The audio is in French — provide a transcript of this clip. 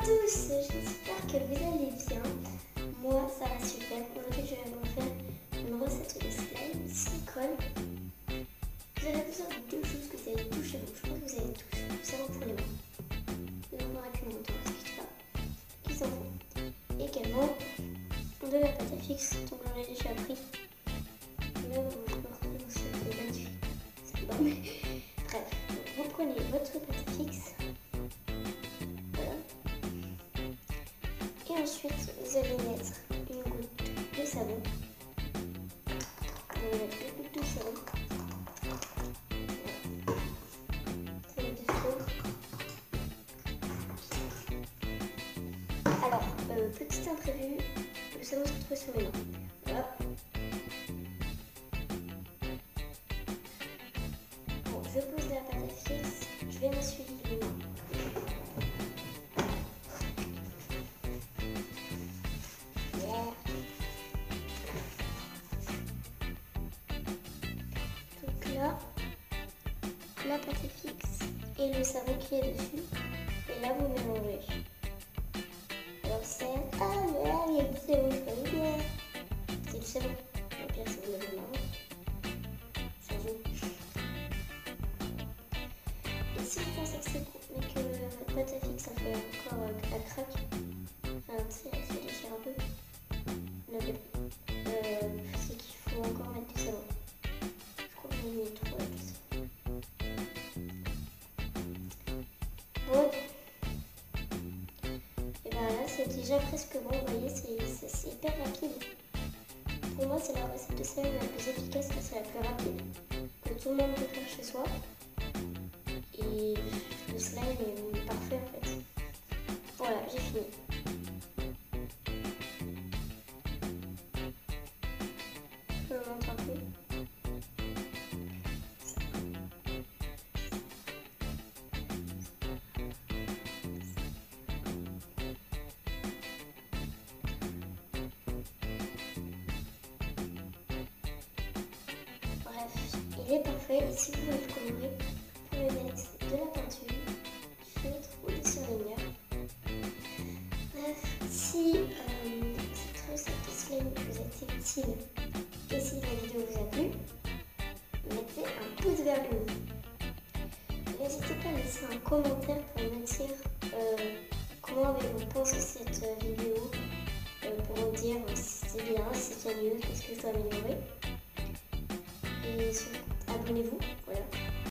tous, j'espère que vous allez bien. Moi, ça va super. Aujourd'hui, je vais vous faire une recette de slime silicone. Vous avez besoin de deux choses que vous allez toucher. Donc, je crois que vous allez toucher. C'est bon pour les mains. Nous avons avec une montagne, ce qui va. Qui s'en font. Également, de la pâte à fixe. Donc, j'en ai déjà pris. Là, je peux retrouver aussi le là-dessus. C'est bon. Bref, donc, vous prenez votre pâte à fixe. Et ensuite, vous allez mettre une goutte de savon. Vous allez mettre 2 gouttes de savon. Ça va être de feu. Alors, petit imprévu, le savon se retrouve sur les mains. Voilà. Bon, je pose la pâte à fixe. Je vais m'essuyer les mains. Là, la pâte est fixe et le savon qui est dessus. Et là, vous mélangez. Alors, c'est il y a du savon, c'est bien. C'est du savon. Au pire, c'est vous l'avez marron. Ça joue. Et si vous pensez que c'est bon, mais que votre pâte est fixe, ça fait encore à craque, enfin, tu sais, elle se déchire un peu. C'est qu'il faut encore mettre du savon. Trop et tout ça. Bon, et bien là c'est déjà presque bon, vous voyez, c'est hyper rapide. Pour moi, c'est la recette de slime la plus efficace, c'est la plus rapide, que tout le monde peut faire chez soi. Et le slime est parfait en fait. Voilà, j'ai fini. Je vous montre un peu. Il est parfait et si vous voulez le colorer, vous pouvez mettre de la peinture, du feutre ou des surligneurs. Bref, si cette recette de slime vous est utile et si la vidéo vous a plu, mettez un pouce vers le haut. N'hésitez pas à laisser un commentaire pour me dire comment avez-vous pensé cette vidéo, pour me dire si c'est bien, si c'est mieux, qu'est-ce que je dois améliorer. Et surtout, abonnez-vous